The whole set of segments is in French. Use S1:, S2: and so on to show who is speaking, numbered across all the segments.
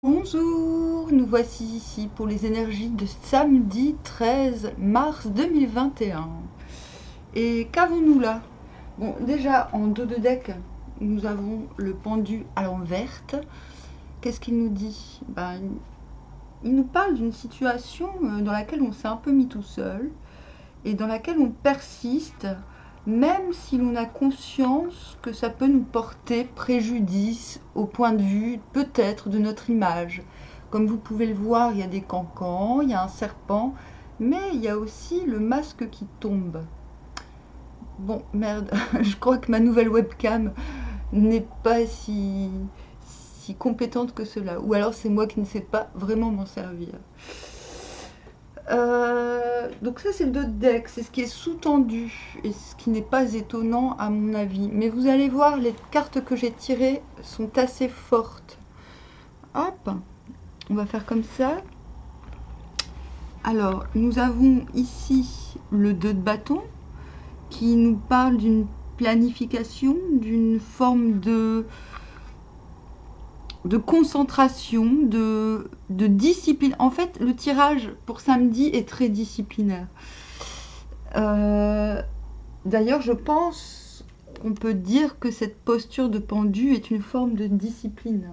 S1: Bonjour, nous voici ici pour les énergies de samedi 13 mars 2021. Et qu'avons-nous là? Bon, déjà en dos de deck, nous avons le pendu à l'envers. Qu'est-ce qu'il nous dit? Il nous parle d'une situation dans laquelle on s'est un peu mis tout seul et dans laquelle on persiste, même si l'on a conscience que ça peut nous porter préjudice au point de vue peut-être de notre image. Comme vous pouvez le voir, il y a des cancans, il y a un serpent, mais il y a aussi le masque qui tombe. Bon, merde, je crois que ma nouvelle webcam n'est pas si compétente que cela. Ou alors c'est moi qui ne sais pas vraiment m'en servir. Donc ça c'est le dos de deck, c'est ce qui est sous-tendu et ce qui n'est pas étonnant à mon avis. Mais vous allez voir, les cartes que j'ai tirées sont assez fortes. Hop, on va faire comme ça. Alors, nous avons ici le 2 de bâton qui nous parle d'une planification, d'une forme de concentration, de discipline. En fait, le tirage pour samedi est très disciplinaire. D'ailleurs, je pense qu'on peut dire que cette posture de pendu est une forme de discipline.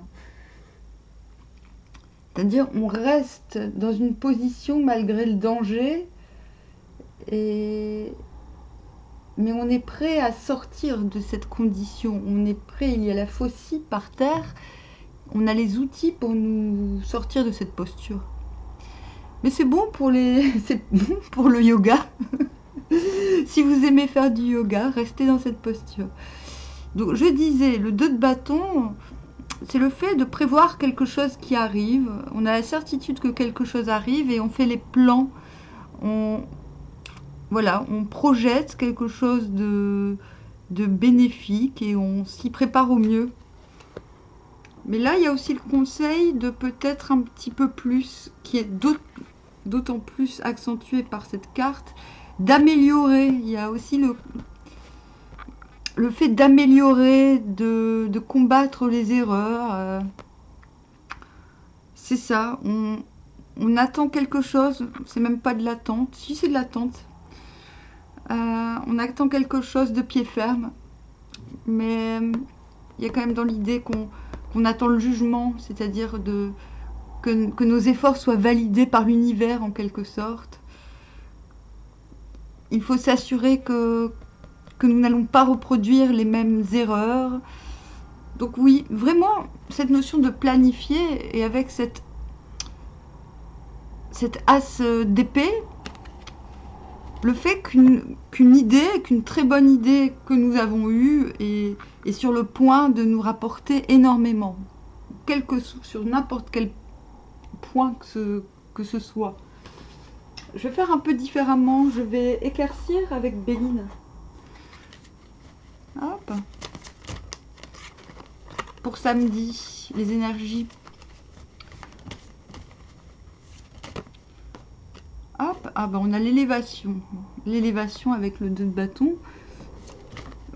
S1: C'est-à-dire, on reste dans une position malgré le danger, mais on est prêt à sortir de cette condition. On est prêt, il y a la faucille par terre, on a les outils pour nous sortir de cette posture. Mais c'est bon pour c'est bon pour le yoga. Si vous aimez faire du yoga, restez dans cette posture. Donc je disais, le 2 de bâton, c'est le fait de prévoir quelque chose qui arrive. On a la certitude que quelque chose arrive et on fait les plans. Voilà, on projette quelque chose de bénéfique et on s'y prépare au mieux. Mais là, il y a aussi le conseil de peut-être un petit peu plus, qui est d'autant plus accentué par cette carte, d'améliorer. Il y a aussi le fait d'améliorer, de combattre les erreurs. C'est ça, on attend quelque chose, c'est même pas de l'attente, si c'est de l'attente. On attend quelque chose de pied ferme, mais il y a quand même dans l'idée qu'on attend le jugement, c'est-à-dire que nos efforts soient validés par l'univers en quelque sorte. Il faut s'assurer que nous n'allons pas reproduire les mêmes erreurs. Donc oui, vraiment, cette notion de planifier et avec cette as d'épée, le fait qu'une idée, qu'une très bonne idée que nous avons eue est sur le point de nous rapporter énormément, sur n'importe quel point que ce soit. Je vais faire un peu différemment, je vais éclaircir avec Béline. Hop. Pour samedi, les énergies. Hop, ah ben on a l'élévation. L'élévation avec le 2 de bâton.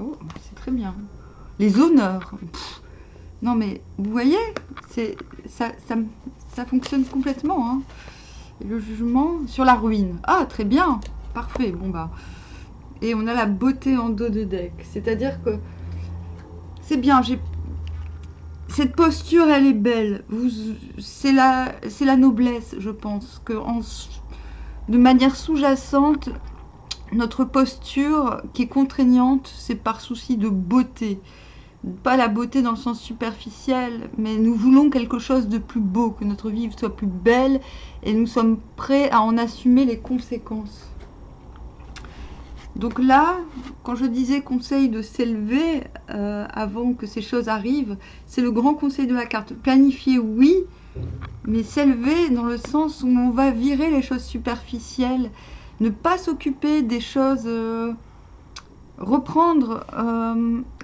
S1: Oh, c'est très bien. Les honneurs. Pff, non mais, vous voyez, ça fonctionne complètement. Hein. Le jugement sur la ruine. Ah, très bien. Parfait. Bon bah. Et on a la beauté en dos de deck. C'est-à-dire que c'est bien. Cette posture, elle est belle. C'est la noblesse, je pense. Que de manière sous-jacente, notre posture qui est contraignante, c'est par souci de beauté. Pas la beauté dans le sens superficiel, mais nous voulons quelque chose de plus beau, que notre vie soit plus belle, et nous sommes prêts à en assumer les conséquences. Donc là, quand je disais conseil de s'élever avant que ces choses arrivent, c'est le grand conseil de la carte. Planifier, oui, mais s'élever dans le sens où on va virer les choses superficielles, ne pas s'occuper des choses, reprendre,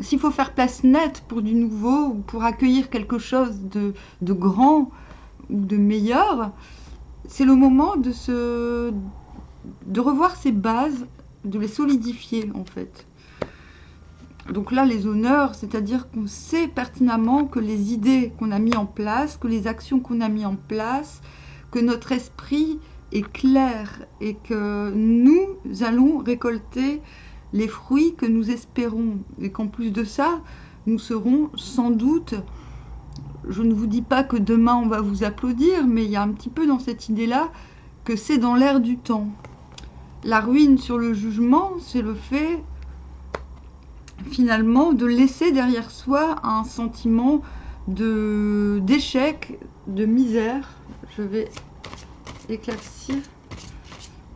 S1: s'il faut faire place nette pour du nouveau, ou pour accueillir quelque chose de grand ou de meilleur, c'est le moment de revoir ses bases, de les solidifier en fait. Donc là, les honneurs, c'est-à-dire qu'on sait pertinemment que les idées qu'on a mis en place, que les actions qu'on a mis en place, que notre esprit est clair et que nous allons récolter les fruits que nous espérons. Et qu'en plus de ça, nous serons sans doute, je ne vous dis pas que demain on va vous applaudir, mais il y a un petit peu dans cette idée-là que c'est dans l'air du temps. La ruine sur le jugement, c'est le fait finalement de laisser derrière soi un sentiment d'échec, de misère. Je vais éclaircir.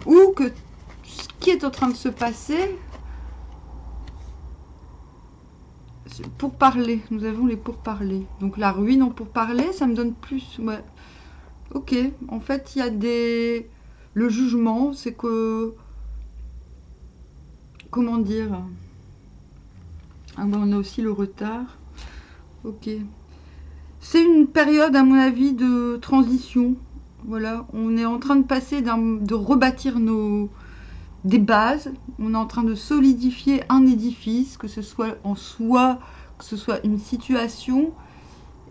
S1: Ou que ce qui est en train de se passer, pour parler, nous avons les pourparlers. Donc la ruine en pourparlers, ça me donne plus. Ouais. Ok, en fait, il y a des... Le jugement, c'est que... Comment dire? Ah ben, on a aussi le retard. Ok. C'est une période, à mon avis, de transition. Voilà, on est en train de passer, de rebâtir des bases. On est en train de solidifier un édifice, que ce soit en soi, que ce soit une situation.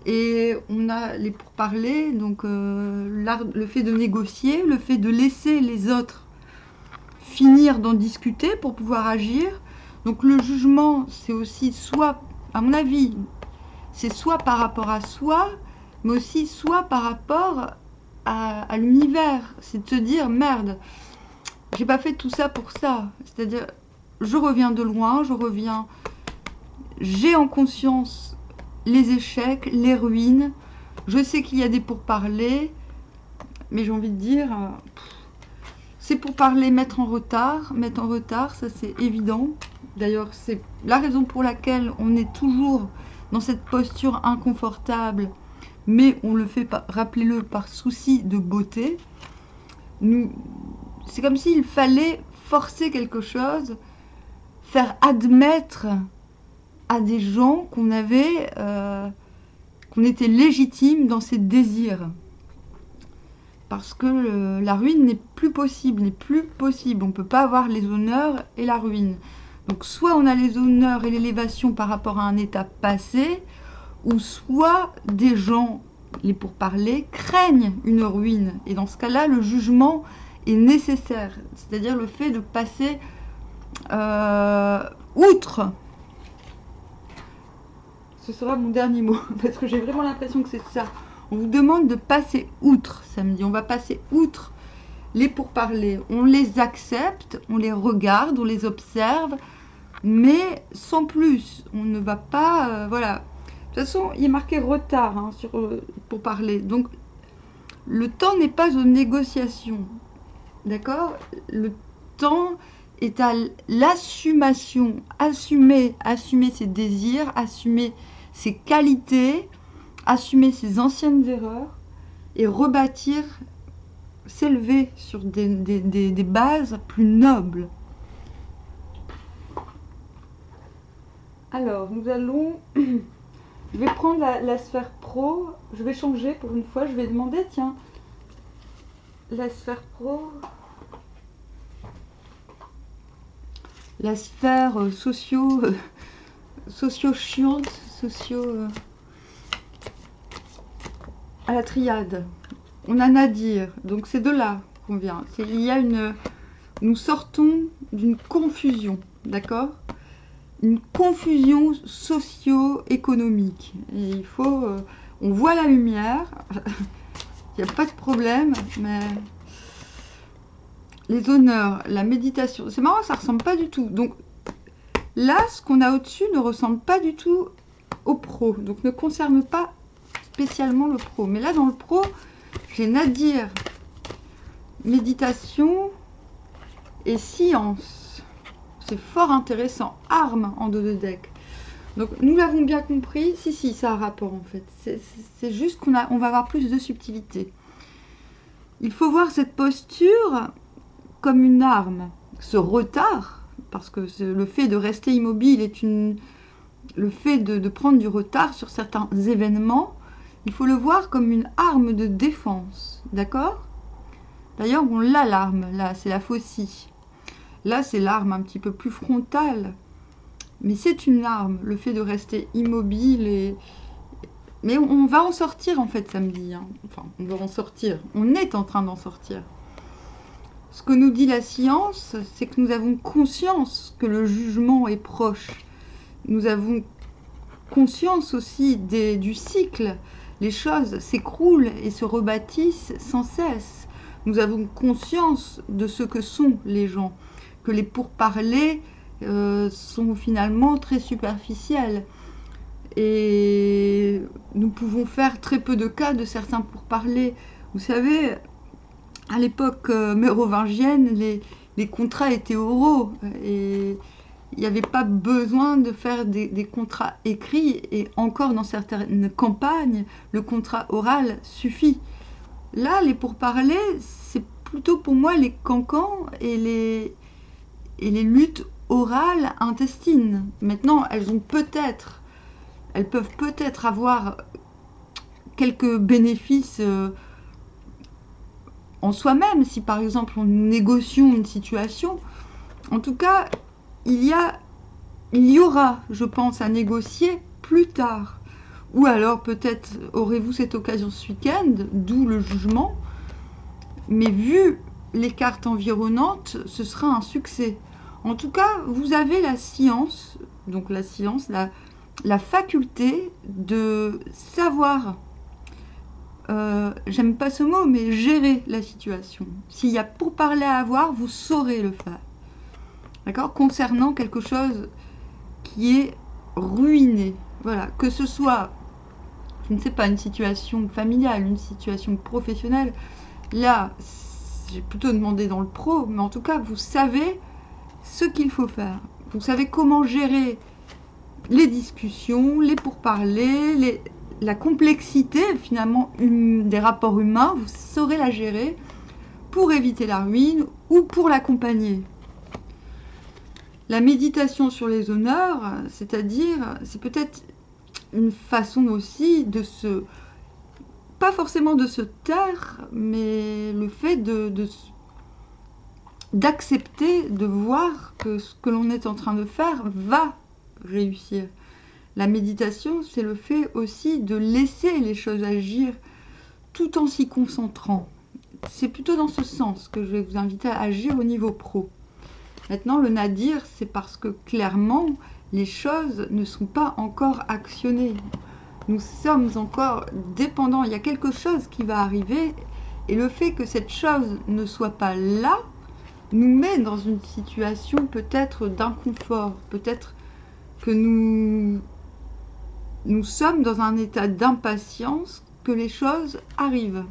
S1: Et on a les pourparlers, donc le fait de négocier, le fait de laisser les autres finir d'en discuter pour pouvoir agir. Donc le jugement, c'est aussi soit, à mon avis, c'est soit par rapport à soi, mais aussi soit par rapport à l'univers. C'est de se dire, merde, j'ai pas fait tout ça pour ça. C'est-à-dire, je reviens de loin, j'ai en conscience les échecs, les ruines. Je sais qu'il y a des pourparlers, mais j'ai envie de dire, c'est pour parler mettre en retard, ça c'est évident. D'ailleurs, c'est la raison pour laquelle on est toujours dans cette posture inconfortable, mais on le fait, rappelez-le, par souci de beauté. C'est comme s'il fallait forcer quelque chose, faire admettre à des gens qu'on était légitime dans ses désirs. Parce que la ruine n'est plus possible, On ne peut pas avoir les honneurs et la ruine. Donc soit on a les honneurs et l'élévation par rapport à un état passé, ou soit des gens, les pourparlers, craignent une ruine. Et dans ce cas-là, le jugement est nécessaire. C'est-à-dire le fait de passer outre. Ce sera mon dernier mot, parce que j'ai vraiment l'impression que c'est ça. On vous demande de passer outre samedi. On va passer outre les pourparlers. On les accepte, on les regarde, on les observe, mais sans plus. On ne va pas... voilà. De toute façon, il est marqué retard sur pourparlers. Donc, le temps n'est pas aux négociations. D'accord? Le temps est à l'assumation. Assumer ses désirs, assumer ses qualités, assumer ses anciennes erreurs et rebâtir, s'élever sur des bases plus nobles. Alors, nous allons... Je vais prendre la sphère pro. Je vais changer pour une fois. Je vais demander, tiens, la sphère pro... La sphère socio-chiante, à la triade. On a Nadir, donc c'est de là qu'on vient. Nous sortons d'une confusion, d'accord? Une confusion socio-économique. Il faut, on voit la lumière, il n'y a pas de problème, mais les honneurs, la méditation, c'est marrant, ça ressemble pas du tout. Donc là, ce qu'on a au-dessus ne ressemble pas du tout au pro, donc ne concerne pas spécialement le pro. Mais là, dans le pro, j'ai Nadir, méditation et science. C'est fort intéressant. Armes en dos de deck. Donc, nous l'avons bien compris. Si, ça a rapport en fait. C'est juste on va avoir plus de subtilité. Il faut voir cette posture comme une arme. Ce retard, parce que le fait de rester immobile est le fait de prendre du retard sur certains événements. Il faut le voir comme une arme de défense, d'accord? D'ailleurs, on l'a l'arme, là, c'est la faucille. Là, c'est l'arme un petit peu plus frontale Mais c'est une arme, le fait de rester immobile. Mais on va en sortir en fait samedi. Hein. Enfin, on va en sortir. On est en train d'en sortir. Ce que nous dit la science, c'est que nous avons conscience que le jugement est proche. Nous avons conscience aussi du cycle. Les choses s'écroulent et se rebâtissent sans cesse. Nous avons conscience de ce que sont les gens, que les pourparlers sont finalement très superficiels. Et nous pouvons faire très peu de cas de certains pourparlers. Vous savez, à l'époque mérovingienne, les contrats étaient oraux et il n'y avait pas besoin de faire des contrats écrits, et encore dans certaines campagnes, le contrat oral suffit. Là, les pourparlers, c'est plutôt pour moi les cancans et les luttes orales intestines. Maintenant, elles peuvent peut-être avoir quelques bénéfices en soi-même, si par exemple on négocions une situation. En tout cas, il y aura, je pense, à négocier plus tard. Ou alors peut-être aurez-vous cette occasion ce week-end, d'où le jugement. Mais vu les cartes environnantes, ce sera un succès. En tout cas, vous avez la science, donc la science, la faculté de savoir, j'aime pas ce mot, mais gérer la situation. S'il y a pourparler à avoir, vous saurez le faire. D'accord ? Concernant quelque chose qui est ruiné. Voilà, que ce soit, je ne sais pas, une situation familiale, une situation professionnelle. Là, j'ai plutôt demandé dans le pro, mais en tout cas, vous savez ce qu'il faut faire. Vous savez comment gérer les discussions, les pourparlers, la complexité finalement des rapports humains. Vous saurez la gérer pour éviter la ruine ou pour l'accompagner. La méditation sur les honneurs, c'est-à-dire, c'est peut-être une façon aussi de pas forcément de se taire, mais le fait d'accepter, de voir que ce que l'on est en train de faire va réussir. La méditation, c'est le fait aussi de laisser les choses agir tout en s'y concentrant. C'est plutôt dans ce sens que je vais vous inviter à agir au niveau pro. Maintenant, le nadir, c'est parce que clairement, les choses ne sont pas encore actionnées. Nous sommes encore dépendants. Il y a quelque chose qui va arriver et le fait que cette chose ne soit pas là nous met dans une situation peut-être d'inconfort. Peut-être que nous sommes dans un état d'impatience que les choses arrivent.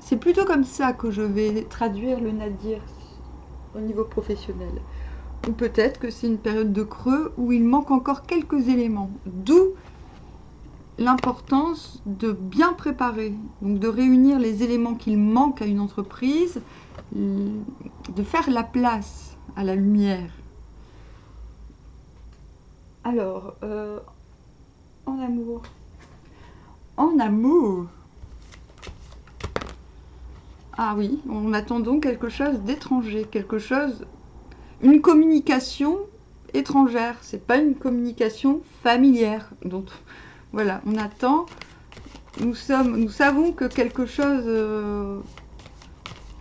S1: C'est plutôt comme ça que je vais traduire le nadir au niveau professionnel. Ou peut-être que c'est une période de creux où il manque encore quelques éléments. D'où l'importance de bien préparer, donc de réunir les éléments qu'il manque à une entreprise, de faire la place à la lumière. Alors, en amour. En amour. Ah oui, on attend donc quelque chose d'étranger, quelque chose, une communication étrangère. C'est pas une communication familière. Donc voilà, on attend. Nous savons que quelque chose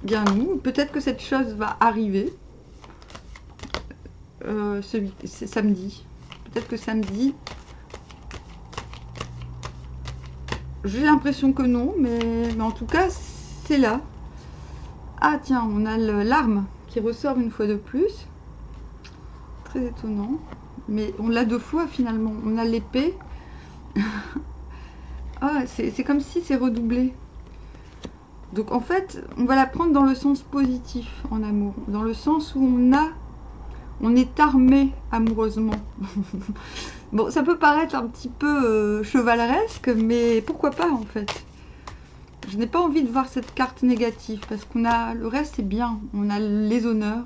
S1: vient nous. Peut-être que cette chose va arriver c'est samedi. Peut-être que samedi. J'ai l'impression que non, mais en tout cas, c'est là. Ah tiens, on a l'arme qui ressort une fois de plus. Très étonnant. Mais on l'a deux fois finalement. On a l'épée. Ah, c'est comme si c'est redoublé. Donc en fait, on va la prendre dans le sens positif en amour. Dans le sens où on est armé amoureusement. Bon, ça peut paraître un petit peu chevaleresque, mais pourquoi pas en fait. Je n'ai pas envie de voir cette carte négative parce qu'on a le reste, c'est bien. On a les honneurs,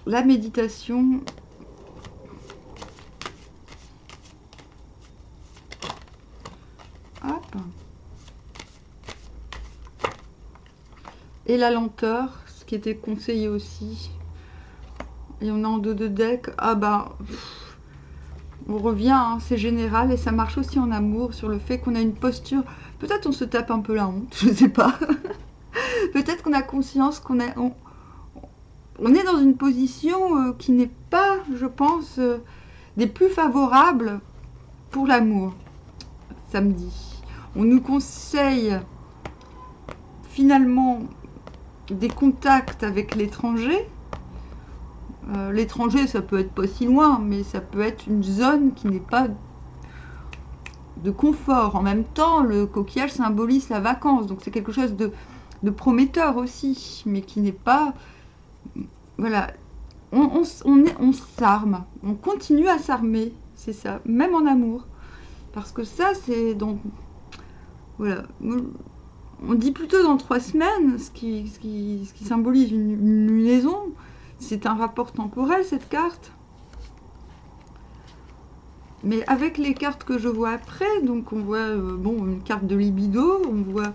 S1: la méditation. Hop. Et la lenteur, ce qui était conseillé aussi. Et on est en dos de deck. Ah bah, on revient, hein, c'est général et ça marche aussi en amour sur le fait qu'on a une posture. Peut-être on se tape un peu la honte, je sais pas. Peut-être qu'on a conscience qu'on est, on est dans une position qui n'est pas, je pense, des plus favorables pour l'amour. Samedi. On nous conseille finalement des contacts avec l'étranger. L'étranger, ça peut être pas si loin, mais ça peut être une zone qui n'est pas de confort. En même temps, le coquillage symbolise la vacance, donc c'est quelque chose de prometteur aussi, mais qui n'est pas... Voilà, on s'arme, on continue à s'armer, c'est ça, même en amour. Parce que ça, c'est donc... Voilà, on dit plutôt dans 3 semaines, ce qui symbolise une lunaison. C'est un rapport temporel, cette carte. Mais avec les cartes que je vois après, donc on voit bon, une carte de libido, on voit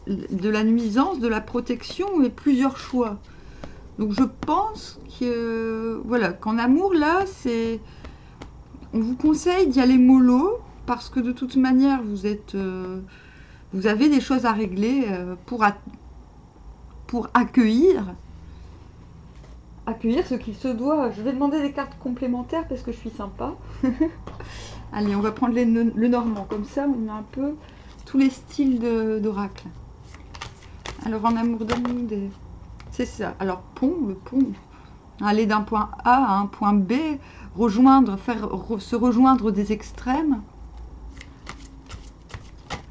S1: de la nuisance, de la protection et plusieurs choix. Donc je pense que voilà, qu'en amour là, c'est, on vous conseille d'y aller mollo parce que de toute manière vous êtes, vous avez des choses à régler pour accueillir ce qu'il se doit. Je vais demander des cartes complémentaires parce que je suis sympa. Allez, on va prendre le normand, comme ça on a un peu tous les styles d'oracle. Alors en amour d'amour, c'est ça. Alors pont, le pont, aller d'un point A à un point B, se rejoindre des extrêmes.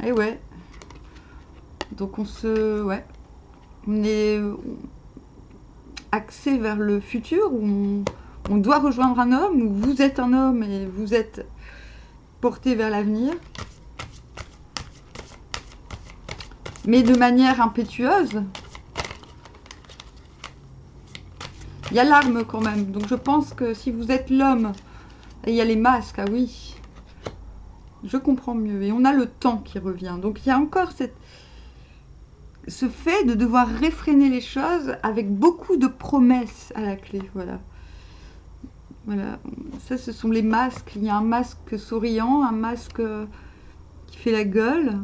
S1: Et ouais. Donc on est axé vers le futur, où on doit rejoindre un homme, où vous êtes un homme et vous êtes porté vers l'avenir. Mais de manière impétueuse. Il y a l'arme quand même. Donc je pense que si vous êtes l'homme, et il y a les masques, ah oui, je comprends mieux. Et on a le temps qui revient. Donc il y a encore ce fait de devoir réfréner les choses avec beaucoup de promesses à la clé. Voilà. Voilà. Ça, ce sont les masques. Il y a un masque souriant, un masque qui fait la gueule.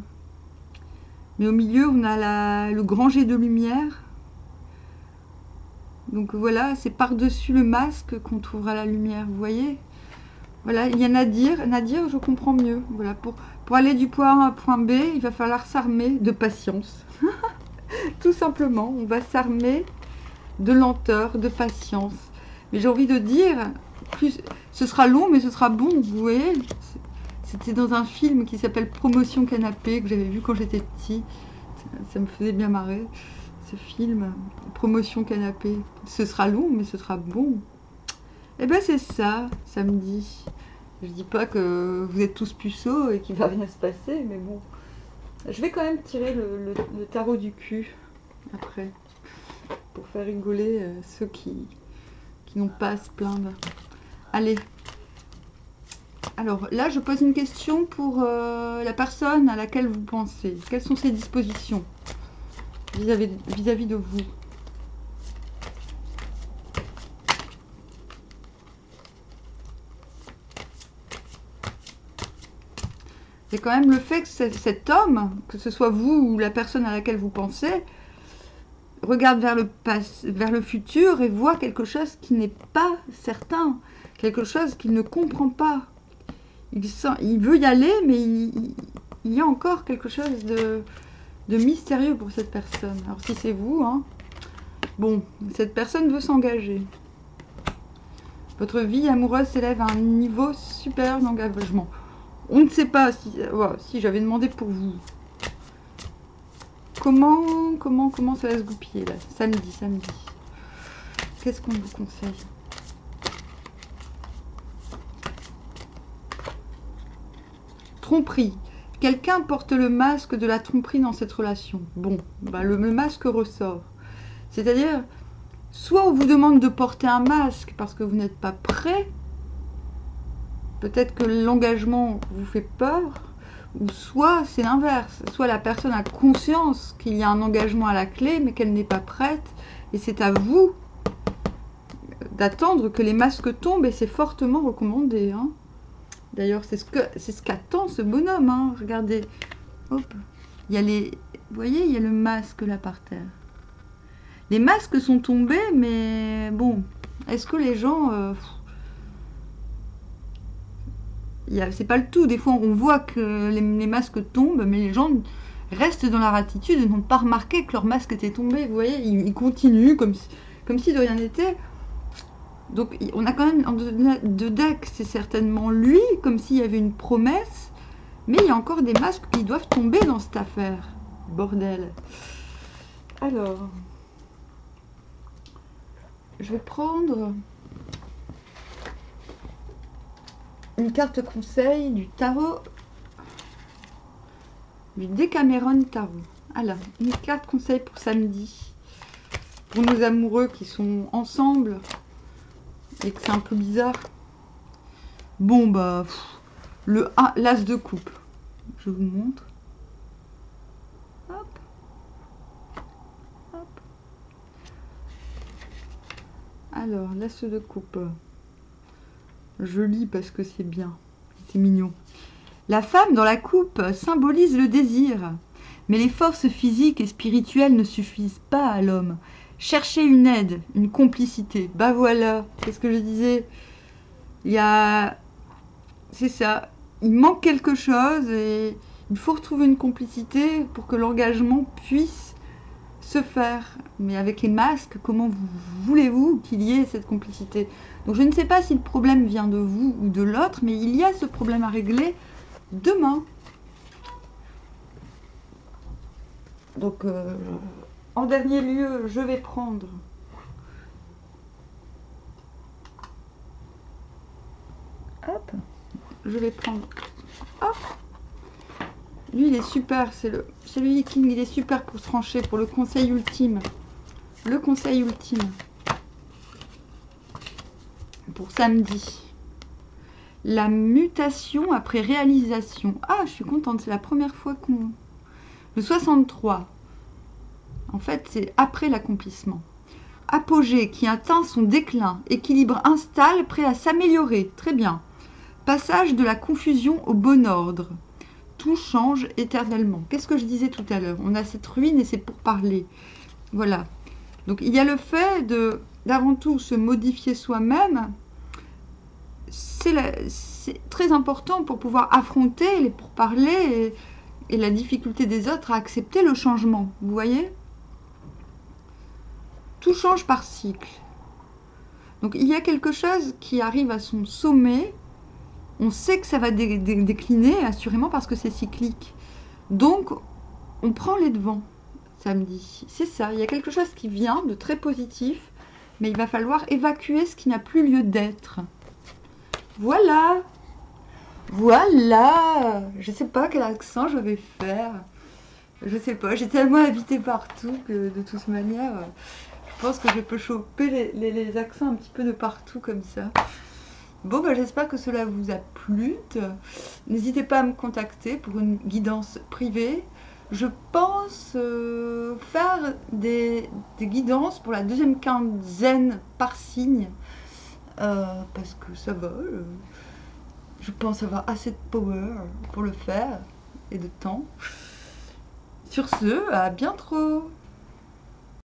S1: Mais au milieu, on a le grand jet de lumière. Donc voilà, c'est par-dessus le masque qu'on trouvera la lumière, vous voyez. Voilà, il y a Nadir. Nadir, je comprends mieux. Voilà, pour aller du point A à point B, il va falloir s'armer de patience. Tout simplement, on va s'armer de lenteur, de patience. Mais j'ai envie de dire, plus, ce sera long, mais ce sera bon, vous voyez. C'était dans un film qui s'appelle Promotion Canapé, que j'avais vu quand j'étais petite. Ça me faisait bien marrer, ce film, Promotion Canapé. Ce sera long, mais ce sera bon. Et ben c'est ça, samedi. Je dis pas que vous êtes tous puceaux et qu'il va rien se passer, mais bon. Je vais quand même tirer le tarot du cul, après, pour faire rigoler ceux qui n'ont pas à se plaindre. Allez. Alors là, je pose une question pour la personne à laquelle vous pensez. Quelles sont ses dispositions vis-à-vis de vous? C'est quand même le fait que cet homme, que ce soit vous ou la personne à laquelle vous pensez, regarde vers le futur et voit quelque chose qui n'est pas certain, quelque chose qu'il ne comprend pas. Il veut y aller, mais il y a encore quelque chose de mystérieux pour cette personne. Alors si c'est vous, hein, bon, cette personne veut s'engager. Votre vie amoureuse s'élève à un niveau supérieur d'engagement. On ne sait pas si j'avais demandé pour vous. Comment ça va se goupiller là? Samedi. Qu'est-ce qu'on vous conseille? Tromperie. Quelqu'un porte le masque de la tromperie dans cette relation. Bon, bah le masque ressort. C'est-à-dire, soit on vous demande de porter un masque parce que vous n'êtes pas prêt. Peut-être que l'engagement vous fait peur. Ou soit c'est l'inverse. Soit la personne a conscience qu'il y a un engagement à la clé, mais qu'elle n'est pas prête. Et c'est à vous d'attendre que les masques tombent et c'est fortement recommandé. Hein. D'ailleurs, c'est ce qu'attend ce bonhomme. Hein. Regardez. Hop. Il y a les... Vous voyez, il y a le masque là par terre. Les masques sont tombés, mais bon, est-ce que les gens... c'est pas le tout. Des fois, on voit que les masques tombent, mais les gens restent dans leur attitude et n'ont pas remarqué que leur masque était tombé. Vous voyez, ils continuent comme si de rien n'était. Donc, on a quand même de deck, c'est certainement lui, comme s'il y avait une promesse. Mais il y a encore des masques qui doivent tomber dans cette affaire. Bordel. Alors, je vais prendre une carte conseil du tarot, du Decameron Tarot. Alors, une carte conseil pour samedi, pour nos amoureux qui sont ensemble et que c'est un peu bizarre. Bon, bah, l'as de coupe. Je vous montre. Hop. Hop. Alors, l'as de coupe. Je lis parce que c'est bien. C'est mignon. La femme dans la coupe symbolise le désir. Mais les forces physiques et spirituelles ne suffisent pas à l'homme. Cherchez une aide, une complicité. Bah voilà, c'est ce que je disais. Il y a... C'est ça. Il manque quelque chose et il faut retrouver une complicité pour que l'engagement puisse se faire. Mais avec les masques, comment voulez-vous qu'il y ait cette complicité? Donc je ne sais pas si le problème vient de vous ou de l'autre, mais il y a ce problème à régler demain. Donc en dernier lieu, je vais prendre hop, je vais prendre hop. Lui il est super, c'est lui qui il est super pour trancher, pour le conseil ultime. Le conseil ultime pour samedi. La mutation après réalisation. Ah, je suis contente, c'est la première fois qu'on... Le 63. En fait, c'est après l'accomplissement. Apogée qui atteint son déclin. Équilibre instable, prêt à s'améliorer. Très bien. Passage de la confusion au bon ordre. Tout change éternellement. Qu'est-ce que je disais tout à l'heure? On a cette ruine et c'est pour parler. Voilà. Donc, il y a le fait d'avant tout se modifier soi-même. C'est très important pour pouvoir affronter les pourparlers et la difficulté des autres à accepter le changement. Vous voyez? Tout change par cycle. Donc il y a quelque chose qui arrive à son sommet. On sait que ça va décliner, assurément, parce que c'est cyclique. Donc on prend les devants samedi. C'est ça, il y a quelque chose qui vient de très positif, mais il va falloir évacuer ce qui n'a plus lieu d'être. Voilà. Voilà. Je sais pas quel accent je vais faire. Je sais pas, j'ai tellement habité partout que de toute manière, je pense que je peux choper les accents un petit peu de partout comme ça. Bon, bah, j'espère que cela vous a plu. N'hésitez pas à me contacter pour une guidance privée. Je pense faire des guidances pour la deuxième quinzaine par signe. Parce que ça va. Je pense avoir assez de power pour le faire et de temps. Sur ce, à bientôt.